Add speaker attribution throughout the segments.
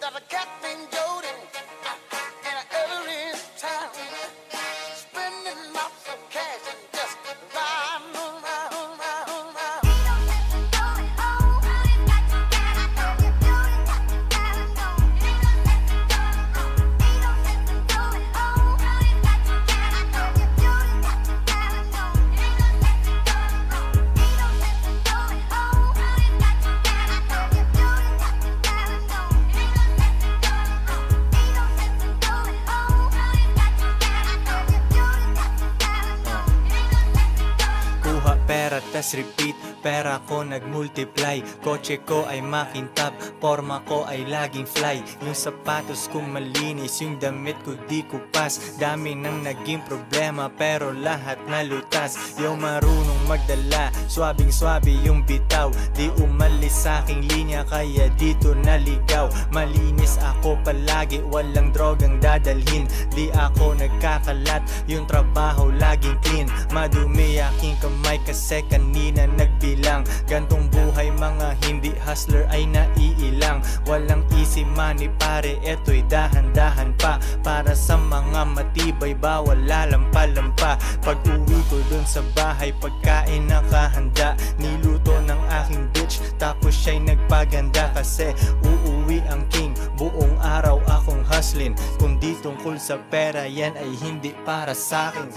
Speaker 1: got a cat named Jody, and every time spending lots of cash and just riding around.
Speaker 2: Pera tas repeat, pera ko nagmultiply. Kotse ko ay makintab, forma ko ay laging fly. Yung sapatos ko malinis, yung damit ko di kupas. Dami nang naging problema pero lahat nalutas. Yung marunong magdala, swabing swabe yung bitaw. Di umalis sa aking linya kaya dito naligaw. Malinis ako palagi, walang drogang dadalhin. Di ako nagkakalat, yung trabaho laging clean. Madumi aking kamay kasi kanina nagbilang. Gantong buhay mga hindi hustler ay naiilang. Walang easy money pare, eto'y dahan-dahan pa. Para sa mga matibay bawal lalampa-lampa. Pag uwi ko dun sa bahay pagkain nakahanda. Niluto ng aking bitch tapos siya'y nagpaganda. Kasi uuwi ang king, buong araw akong hustling. Kung di tungkol sa pera yan ay hindi para sa'kin.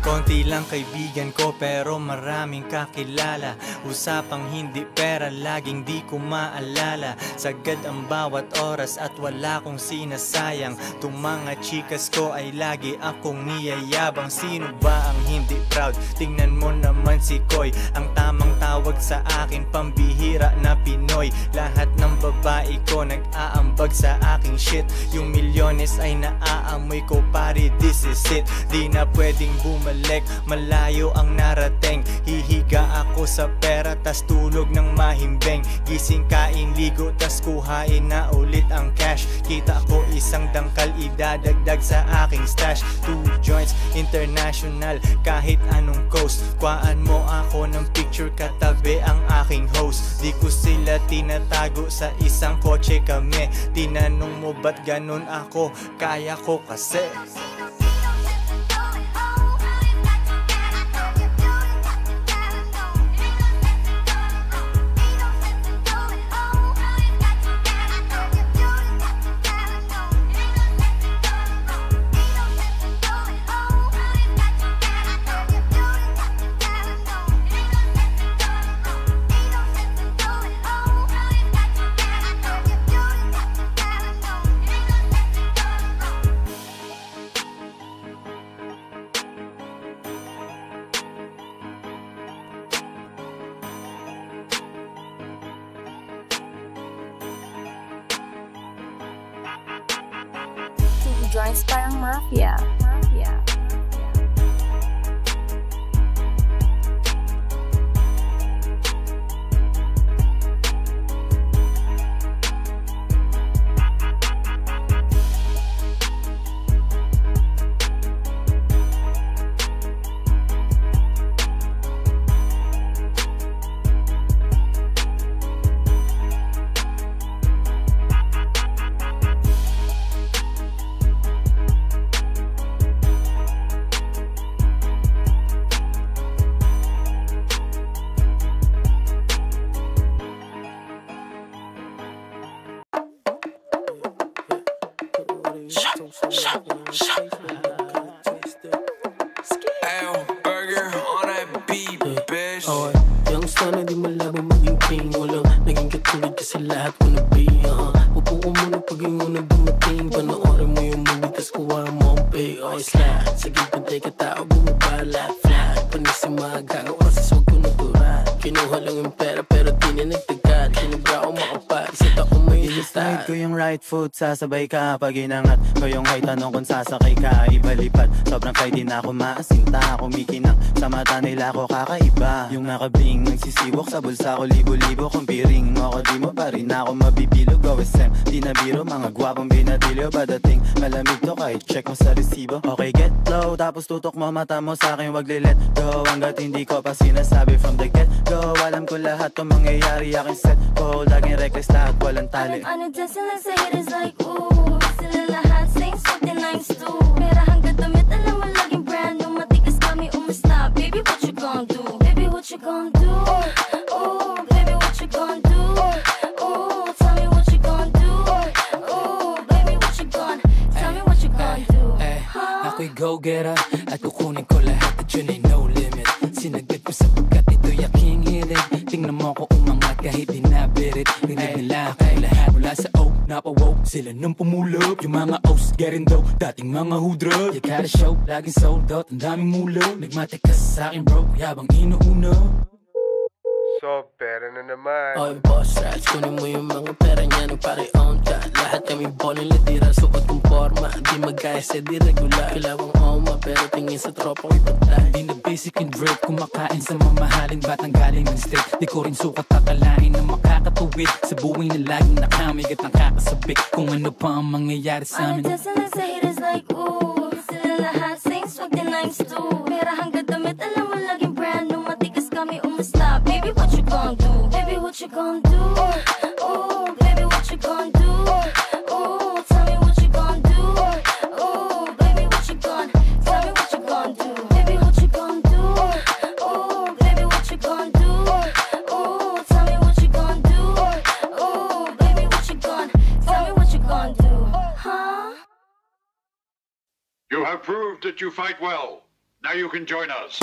Speaker 2: Konti lang kaibigan ko pero maraming kakilala. Usapang hindi pera laging di ko maalala. Sagad ang bawat oras at wala kong sinasayang. Tung mga chikas ko ay lagi akong niyayabang. Sino ba ang hindi proud? Tingnan mo naman si Koy. Ang tamang tawag sa akin pambihira na Pinoy. Lahat ng babae ko nag-aambag sa aking shit. Yung milyones ay naaamoy ko pare, this is it. Di na pwedeng bumalik, malayo ang narating. Hihiga ako sa pera tas tulog ng mahimbing. Gising kain ligo tas kuhain na ulit ang cash. Kita ko isang dangkal idadagdag sa aking stash. 2 joints international kahit anong coast. Kuhaan mo ako ng picture katabi ang aking host. Di ko sila tinatago sa isang kotse kami. Tinanong mo ba't ganun ako? Kaya ko kasi.
Speaker 3: Joints parang mafia.
Speaker 4: Burger on that beat, bitch.
Speaker 5: Yung sana di malabo maging king. Walang naging katulad kasi lahat ko na-be. Upo ko muna pag yung unang dumating. Panoorin mo yung movie tas kuha mo ang pay. Slide sa gilpantay ka tao bumabala. Flat panis yung mga gaga oras sa swag ko natural. Kinuha lang yung pera pero di na nagtagad. Kinubra ko makapat sa taong may ilitad.
Speaker 6: ko yung ng right foot, sasabay ka. Pag inangat ko yung ay tanong kung sasakay ka, ibalipad. Sobrang kay di na ako maasinta, kumikinang sa mata nila ko kakaiba. Yung nakabling nagsisiwok sa bulsa ko, libo-libo. Kung piring mo ako di mo pa rin ako mabibilog. OSM, di na biro, mga gwapong binatilyo. Badating malamig to kahit check mo sa resibo. Okay, get low, tapos tutok mo mata mo sa akin, wag let go. Hanggat hindi ko pa sinasabi from the get go. Alam ko lahat to mangyayari, aking set ko. Laging reckless lahat, walang tali.
Speaker 3: Ano dancing like sa haters like ooh. Sila lahat sing something nice too. Pera hanggang damit, alam mo laging brand new. Matigas kami umasta. Baby, what you gon' do? Baby, what you gon' do? Ooh, baby, what you gon' do? Ooh, tell me what you gon' do? Ooh, baby, what you gon' tell me what you gon' do?
Speaker 5: Ako'y go-getter at kukunin ko lahat at yun ay no limit. Sinagad ko sapagkat ito'y aking hilig. Tingnan mo ko umangat kahit di nabirit. Rinig nila kay lahat mula sa O napawow. Sila nang pumulog, yung mga O's getting dough. Dating mga hudra, you gotta show. Laging sold out, ang daming mulo. Nagmatikas sa akin bro, yabang inuuna.
Speaker 7: So, pera na naman.
Speaker 5: Oy boss rats, kunin mo yung mga pera niya nung pare on ka. Lahat kami boning litira, suot kong forma. Di magkaya sa di regular. Kilawang oma, pero tingin sa tropa ko'y patay. Di na basic and break, kumakain sa mamahaling batang galing ng state. Di ko rin sukat akalain na makakatuwid sa buhay na laging nakamig at nakakasabik. Kung ano pa ang mangyayari sa amin.
Speaker 3: Ano dancing like sa haters like ooh. Sila lahat sing something nice too. Pera hanggang damit, alam mo laging brand new. Matigas kami umasta. Baby, what you gon' do? Baby, what you gon' do? Ooh, baby, what you gon' do? Ooh, tell me what you gon' do? Ooh, baby, what you gon' tell me what you gon' do? Baby, what you gon' do? Ooh, baby, what you gon' do? Ooh, tell me what you gon' do? Ooh, baby, what you gon' tell me what you gon' do? Huh?
Speaker 8: You have proved that you fight well. Now you can join us.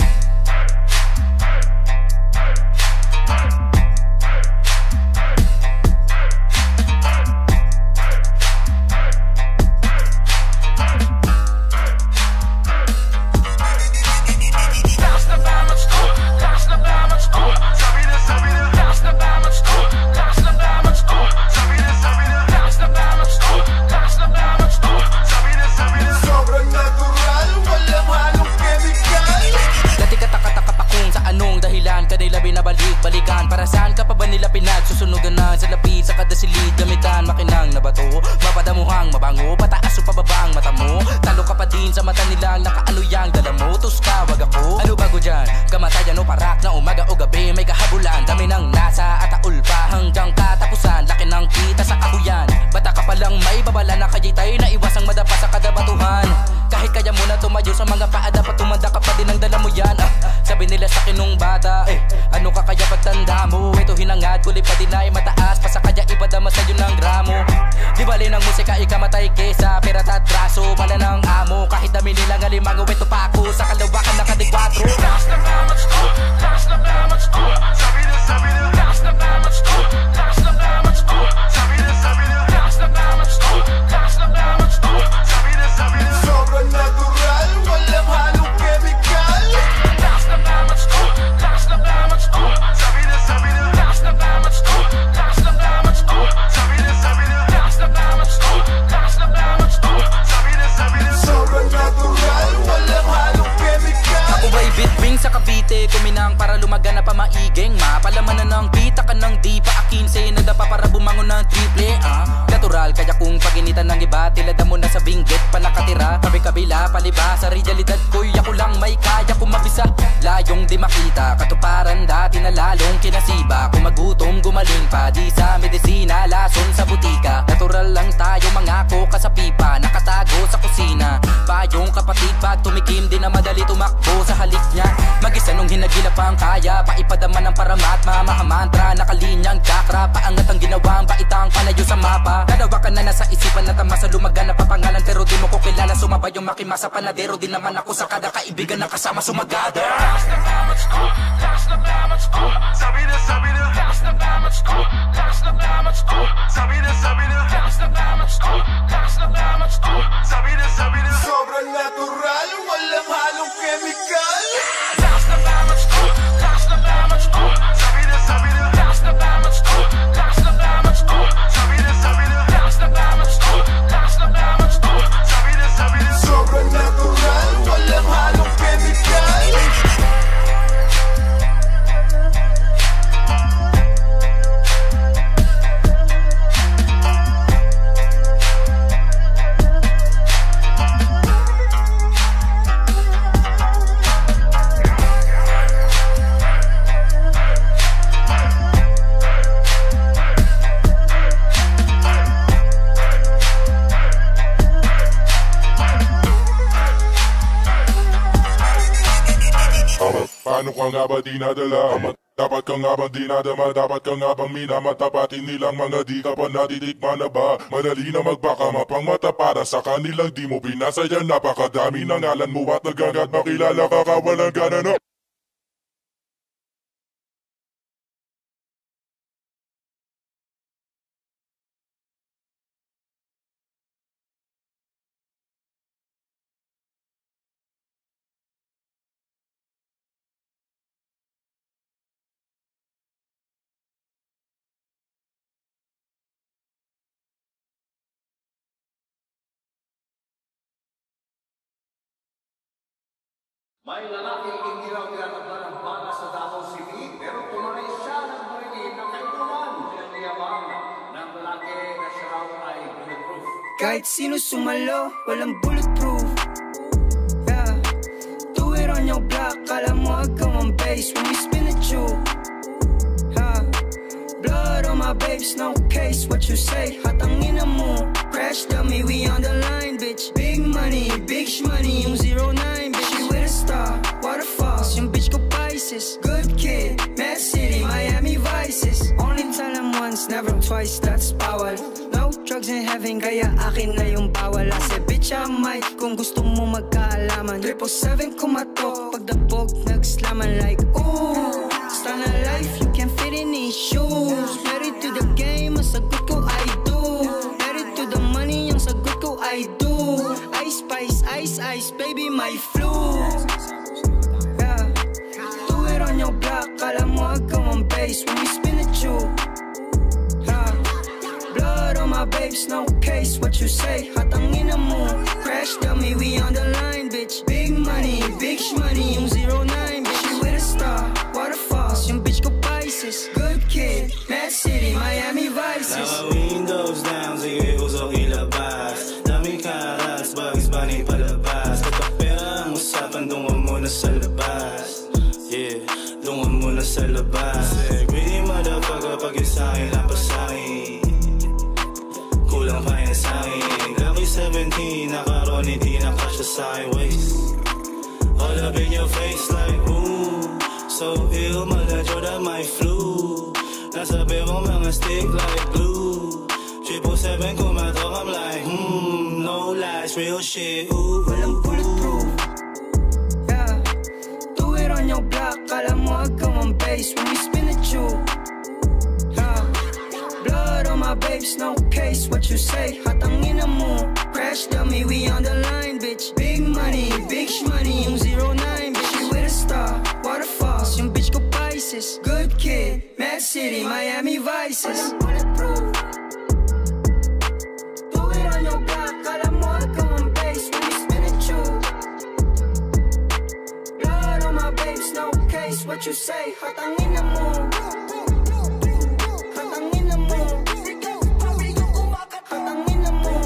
Speaker 9: Balikan, para saan ka pa ba nila pinagsusunugan na sa lapid sa kada silid, gamitan makinang na bato, mapadamuhang mabango, pataas o pababa ang mata mo, talo ka pa din sa mata nilang nakaanuyang dala mo, tus ka wag ako, ano bago dyan, kamatayan o parak na umaga o gabi, may kahabulan, dami ng nasa at aul pa hanggang katapusan, laki ng kita sa kahuyan, bata ka palang may babala na kayitay na iwasang madapa sa kada batuhan, kahit kaya mo na tumayo sa mga paa, dapat tumanda ka pa din ang dala mo yan, sabi nila sa akin nung bata, ano ka kaya pagtanda mo? Ito hinangad, kulit pa din ay mataas pa sa kanya ipadama sa'yo ng gramo. Di bali ng musika, ikamatay kesa pera at braso, bala ng amo. Kahit dami nilang alimango, ito pa ako sa kalawakan na kadikwatro. Lakas na damage ko, lakas na damage ko. Sabi na, lakas na damage ko, lakas na damage ko. Sabi na, lakas na damage ko, lakas na damage ko. Sabi na, sobrang natural, walang halong chemical. Lakas na damage ko, lakas na damage ko. Sabi na, lakas na damage ko, lakas na damage ko. Sabi na, lakas na damage ko, lakas na damage ko. Sabi na, sobrang natural, walang halong chemical. Ako ba'y bitwing sa Cavite, kuminang para lumaga na pamaiging. Mapalaman na ng kita ka ng di pa akinse, nadapa para bumangon ng triple. Natural, kaya kung paginitan ng iba, tilada mo na sa binggit pa nakatira. Kabi-kabila, palibasa, realidad ko'y ako lang may kaya kung mabisa. Layong di makita, katuparan dati na lalong kinasiba. Kung magutom, gumaling pa, di sa medisina, lason sa butika. Natural lang tayo, mangako ka sa pipa, nakatago sa kusina. Payong kapatid, pag tumikim, di na madali tumakbo sa halik niya. Mag-isa nung hinagilap ang kaya, paipadaman ng paramat, mamahamantra, nakalinyang chakra. Paangat ang ginawang baitang palayo sa mapa. Dalawakan na nasa isipan na tama sa lumagan na papangalan, pero di mo ko kilala. Sumabay yung makimasa panadero, di naman ako sa kada kaibigan na kasama sumagada. Lakas na damage ko, lakas na damage ko. Sabi na, lakas na damage ko, lakas na damage ko. Sabi na, lakas na damage ko, lakas na damage ko. Sabi na, sobrang natural, walang halong chemical. Lakas na damage ko, lakas na damage ko. Sabi na, lakas na damage ko, lakas na damage ko. Sabi na, lakas na damage ko.
Speaker 10: Paano ka nga ba dinadala? Dapat ka nga bang dinadama? Dapat ka nga bang minamatapatin nilang mga di ka pa natitikman na ba? Madali na magpakama pang mata para sa kanilang di mo pinasaya. Napakadami ng ngalan mo at nagagat makilala ka kawalang gana na.
Speaker 11: May lalaking hindi raw tinatabla ng bala sa Davao City, pero tumanay siya ng marinig na kainuman. Pinaniyabang ng lalaki na siya raw ay bulletproof.
Speaker 12: Kahit sino sumalo, walang bulletproof. Yeah. Do it on your block, kala mo ikaw ang base when we spin at you. Yeah. Blood on my babes, no case, what you say, hatangin na mo. Crash dummy, we on the line, bitch. Big money, big shmoney, yung 09, bitch. You with a star, waterfalls, yung bitch ko Pisces. Good kid, Mad City, Miami Vices. Only tell them once, never twice, that's bawal. No drugs in heaven, kaya akin na yung bawal. I said, bitch, I might, kung gusto mo magkaalaman. 777 kumatok, pagdabog, nagslaman like, ooh. Star na life, you can't fit in these shoes. Married to the game, masagot ko, I do. Married to the money, yung sagot ko, I do. Ice spice, ice ice, baby, my flu. Yeah. Do it on your block, kala mo ikaw ang base when we spin at you. Yeah. Blood on my babes, no case, what you say, hatangin na mo. Crash dummy, we on the line, bitch. Big money, big shmoney, yung 09, bitch. You with a star, waterfalls, yung bitch ko Pisces. Good kid, Mad City, Miami Vices.
Speaker 6: Now windows down, sige usok ilabas. Daming karats, Bugs Bunny palabas. Kapag pera ang usapan, dungan muna sa labas. Yeah, dungan muna sa labas. Greedy motherfucker, pag yung sa'kin, napasakin. Kulang pa yan sa'kin. Lucky 17, nakaroon, hindi nakasya sa'kin waist. All up in your face like, ooh. So ill, malajo na my flu. Nasabi ko mga stick like glue. 777 kumatok, I'm like, no lies, real shit, ooh.
Speaker 12: Walang bulletproof. Yeah. Do it on your block, kala mo ikaw ang base when we spin at you. Yeah. Blood on my babes, no case, what you say, hatangin na mo. Crash dummy, we on the line, bitch. Big money, big shmoney, yung 09, bitch. You with a star, waterfalls, yung bitch ko Pisces. Good kid, Mad City, Miami Vices. Bulletproof. Do it on your block, kala mo ikaw ang base when we spin at you. Blood on my babes, no case, what you say, hatangin na mo. Hatangin na mo. Hatangin na mo.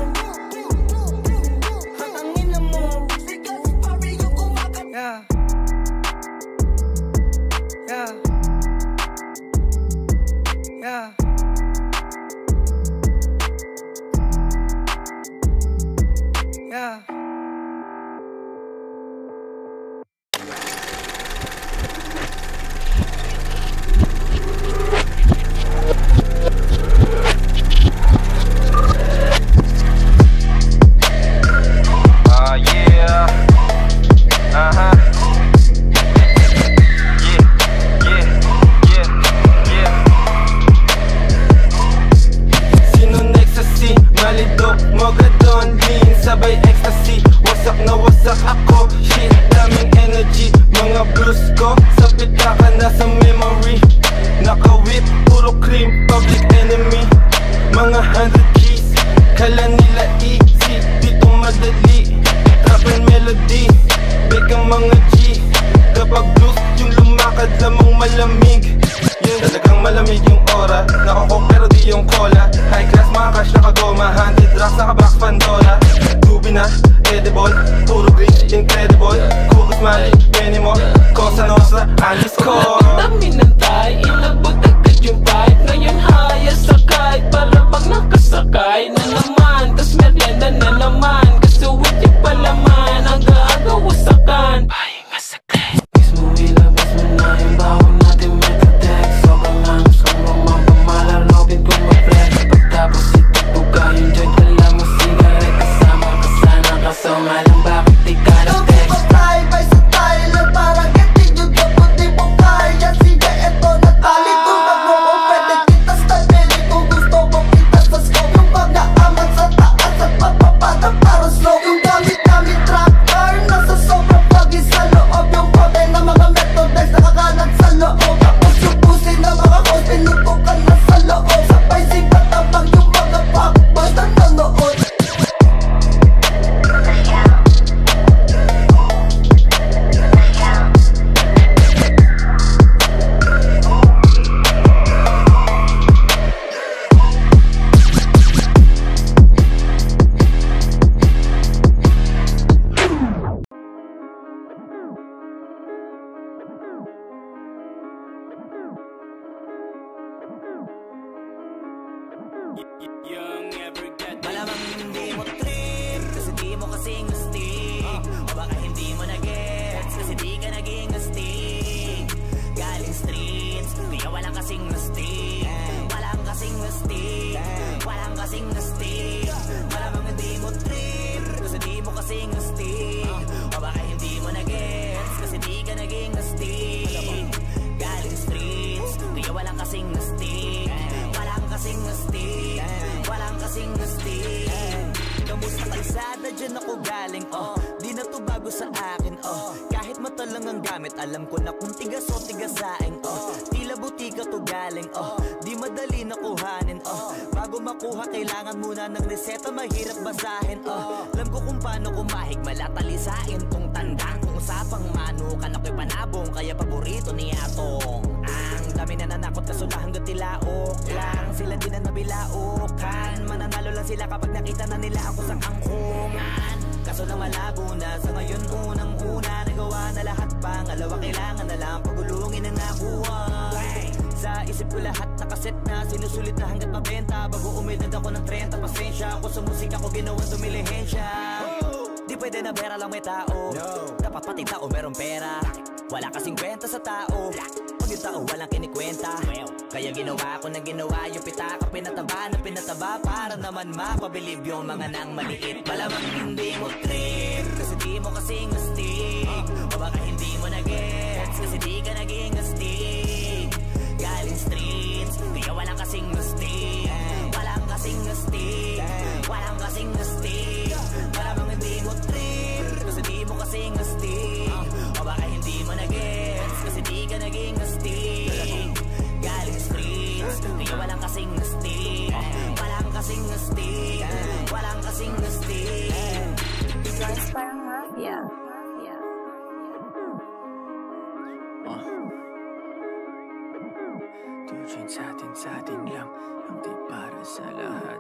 Speaker 12: Hatangin na mo. Yeah. Yeah. Yeah. Yeah.
Speaker 13: Sabay ecstasy, wasak na wasak ako. Shit, daming energy, mga blues ko sa pitaka nasa memory. Naka-whip, puro cream, public enemy. Mga 100 keys, kala nila easy. Dito madali, trap and melody. Big ang mga G, kapag blues yung lumakad lamang malamig. Yun talagang malamig yung aura. Nakakok pero di yung cola. High class mga cash nakagoma. Handed drugs naka-box Pandora. Ruby na, edible, puro glitch, incredible. Cookies, mali, many more. Cosa Nostra, alis ko.
Speaker 5: Dami ng tay, ilabot agad yung vibe. Ngayon haya sa kite, para pag nakasakay na naman.
Speaker 14: kasing astig O baka hindi mo na-gets kasi di ka naging astig Galing streets, kaya walang kasing astig Walang kasing astig Walang kasing astig Kamusta kalsada, dyan ako galing Di na to bago sa akin Kahit mata lang ang gamit, alam ko na kung tigas o tigasain Tila butika to galing Di madali na kuhanin Bago makuha, kailangan muna ng reseta, mahirap basahin Alam ko kung paano kumahig, malatalisain tong tandang Kung usapang manukan ako'y panabong, kaya paborito ni Atong Ang dami na nanakot kaso na hanggang tilaok lang Sila din na nabilaukan Mananalo lang sila kapag nakita na nila ako sa kangkungan Kaso na malabo na sa ngayon unang-una Nagawa na lahat pangalawa kailangan na lang pagulungin ang nakuha Sa isip ko lahat nakaset na sinusulit na hanggat mabenta Bago umedad ako ng 30 pasensya Ako sa musika ko ginawang dumilihensya Di pwede na pera lang may tao Dapat pati tao merong pera Wala kasing kwenta sa tao Pag yung tao walang kinikwenta Kaya ginawa ko na ginawa Yung pitaka pinataba na pinataba Para naman mapabilib yung mga nang maliit Malamang hindi mo trip Kasi di mo kasing astig O baka hindi mo na-gets Kasi di ka naging astig Galing streets Kaya walang kasing astig Walang kasing astig Walang kasing astig Malamang hindi mo trip Kasi di mo kasing astig O baka hindi mo na-gets Kasi di ka naging astig Galing streets Kaya walang kasing astig Walang kasing astig Walang kasing astig
Speaker 3: Guys, parang mafia.
Speaker 15: Tujuan sa atin lang Hindi para sa lahat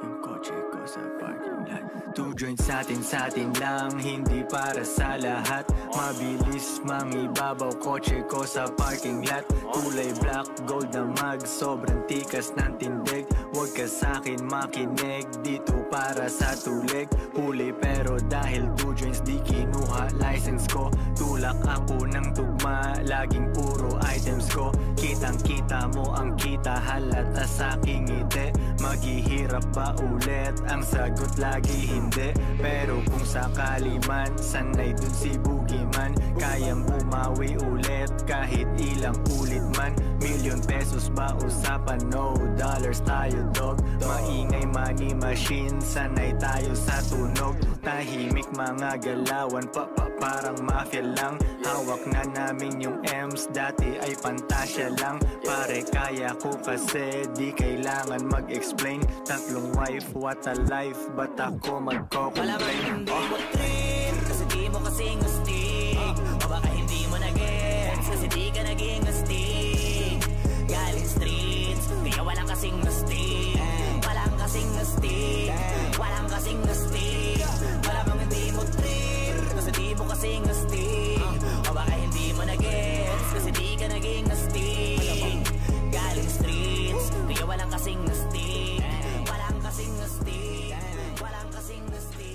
Speaker 15: Yung kotse ko sa parking lot 2 joints sa atin lang Hindi para sa lahat Mabilis mangibabaw kotse ko sa parking lot Kulay black, gold na mag Sobrang tikas ng tindig Huwag ka sa'kin makinig Dito para sa tulig Huli pero dahil 2 joints di kinuha license ko Tulak ako ng tugma Laging puro items ko Kitang kita mo ang kita Halata sa'king ngiti Maghihirap ba ulit? Ang sagot lagi hindi Pero kung sakali man Sanay dun si Boogeyman Kayang bumawi ulit Kahit ilang ulit man Million pesos ba usapan? No dollars tayo dog Maingay money machine Sanay tayo sa tunog Tahimik mga galawan Parang mafia lang Hawak na namin yung M's Dati ay pantasya lang Pare kaya ko kasi Di kailangan mag-explain Tatlong wife, what a life Ba't ako magko-complain?
Speaker 14: Malamang hindi mo trip Kasi di mo kasing astig O baka hindi mo na-gets Kasi di ka naging astig Galing streets Kaya walang kasing astig Walang kasing astig Walang kasing astig Malamang hindi mo trip Kasi di mo kasing astig O baka hindi mo na-gets Kasi di ka naging astig Galing streets Kaya walang kasing astig Walang kasing astig Walang kasing astig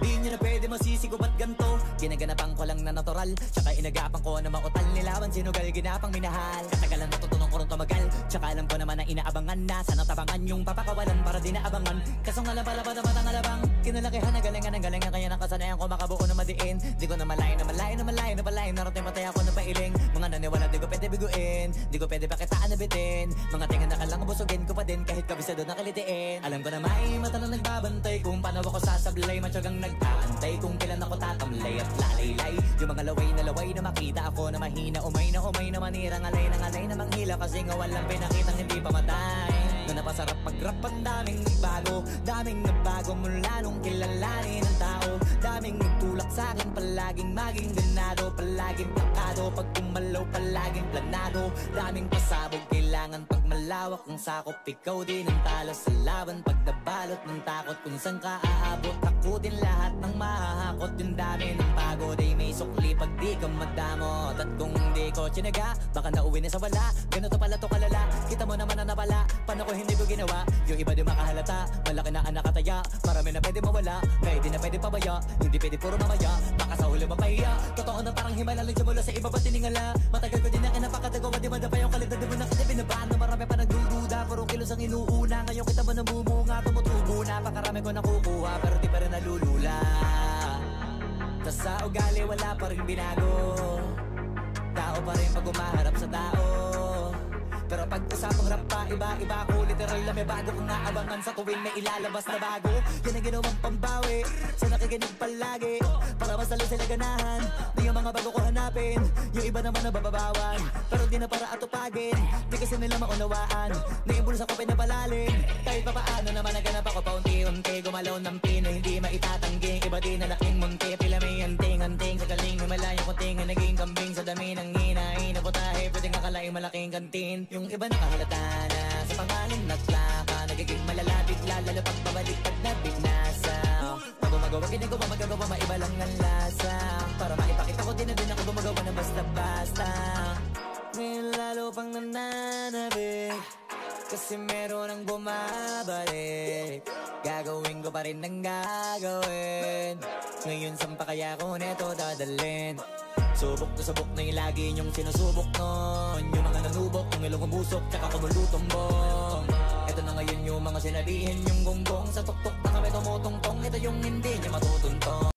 Speaker 14: Di nyo na pwede masisigo ba't ganto Ginaganapan ko lang na natural Tsaka inagapan ko na mautal nilawan Sinugal ginapang minahal Katagalan natutunan ko rin tumagal Tsaka alam ko naman na inaabangan na Sana tabangan yung papakawalan para di naabangan Kaso nga lang pala bata matang alabang Kinalakihan na galingan ng galingan Kaya nakasanayan ko makabuo na madiin Di ko na malayo na malayo na malayo na malayo Narating patay ako na pailing Mga naniwala di ko pwede biguin Di ko pwede pakitaan na bitin Mga tingan na kalang busugin ko pa din Kahit kabisado na kalitiin Alam ko na may mata na nagbabantay Kung paano ako sasablay Matyagang nagtaantay Kung kailan ako tatamlay at lalaylay Yung mga laway na makita ako na mahina Umay na manira Ngalay na manghila Kasi nga walang pinakitang hindi pamatay Na napasarap mag-rap ang daming nagbago Daming nagbago mula nung kilalanin ng tao Daming nagtulak sa'kin Palaging maging ganado Palaging plakado planado. Pag kumalaw palaging planado, daming pasabog kailangan pag malawak ang sakop. Ikaw din ang talo sa laban pag nabalot ng takot. Kung saan ka aabot, ako din lahat ng mahahakot. Yung dami ng pagod ay may sukli pag di ka madamot. At kung di ko tsinaga, baka nauwi na sa wala. Ganito pala to kalala, kita mo naman na napala. Paano ko hindi ko ginawa, yung iba di makahalata. Malaki na ang nakataya, marami na pwede mawala. Kaya di na pwede pabaya, hindi pwede puro mamaya. Baka sa huli mapahiya, totoo na parang himala lang siya mula sa iba ba tiningala. Matagal ko din na kinapakatagawa, di madapa yung kalidad. Di mo na kasi binabaan na marami pa nagdududa. Puro kilos ang inuuna, ngayon kita mo namumunga. Tumutubo na, pakarami ko nakukuha, pero di pa rin nalulula. Tas sa ugali wala pa rin binago, tao pa rin pag umaharap sa tao. Pero pag usapang rap pa, iba-iba ko. Literal na may bago kong naabangan sa tuwing may ilalabas na bago. Yan ang ginawang pambawi sa nakikinig palagi, para mas lalo sila ganahan na yung mga bago ko hanapin. Yung iba naman nabababawan, pero di na para atupagin. Di kasi nila maunawaan na yung bulsa ko pinapalalim. Kahit pa paano naman naganap ako paunti-unti. Gumalaw ng pino, hindi maitatanggi. Iba din na laking munti, pila may anting-anting. Sa galing may malayong kunting na naging kambing. Sa dami ng hinahin na putahe, pwedeng akalaing malaking kantin. Yung iba nakahalata na sa pangalan na plaka, nagiging malalapit lalo pag pabalik pag nabinasa. Pag gumagawa, ginagawa, magagawa, maiba lang ang lasa. Para maipakita ko din na din ako gumagawa na basta-basta. Ngayon lalo pang nananabik, kasi meron ang bumabalik. Gagawin ko pa rin ang gagawin. Ngayon saan pa kaya ko neto dadalhin? Subok na yung lagi niyong sinusubok nun. Yung mga nanubok, yung ilong umusok, tsaka kumulutumbong. Ito na ngayon yung mga sinabihin yung gonggong. Sa tuktok na kami tumutungtong, ito yung hindi niya matutuntong.